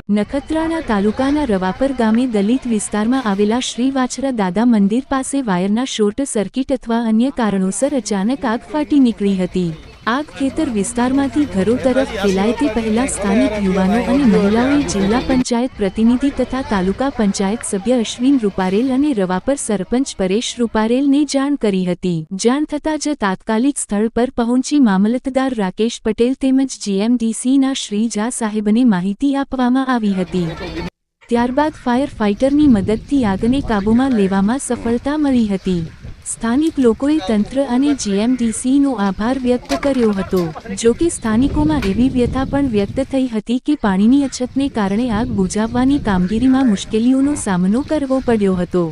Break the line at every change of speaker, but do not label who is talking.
નખત્રાણા તાલુકાના રવાપર ગામે દલિત વિસ્તારમાં આવેલા શ્રી વાછરા દાદા મંદિર પાસે વાયરના શોર્ટ સર્કિટ અથવા અન્ય કારણોસર અચાનક આગ ફાટી નીકળી હતી। આગ ખેતર વિસ્તારમાંથી ઘરો તરફ ફેલાય તે પહેલા સ્થાનિક યુવાનો અને મહિલાઓએ જિલ્લા પંચાયત પ્રતિનિધિ તથા તાલુકા પંચાયત સભ્ય અશ્વિન રૂપારેલ અને રવાપર સરપંચ પરેશ રૂપારેલને જાણ કરી હતી। જાણ થતાં જ તાત્કાલિક સ્થળ પર પહોંચી મામલતદાર રાકેશ પટેલ તેમજ જીએમડીસીના શ્રી ઝા સાહેબને માહિતી આપવામાં આવી હતી। ત્યારબાદ ફાયર ફાઇટરની મદદથી આગને કાબૂમાં લેવામાં સફળતા મળી હતી। સ્થાનિક લોકોએ તંત્ર અને જીએમડીસીનો આભાર વ્યક્ત કર્યો હતો। જો કે સ્થાનિકોમાં એવી વ્યથા પણ વ્યક્ત થઈ હતી કે પાણીની અછતને કારણે આગ બુઝાવવાની કામગીરીમાં મુશ્કેલીઓનો સામનો કરવો પડ્યો હતો।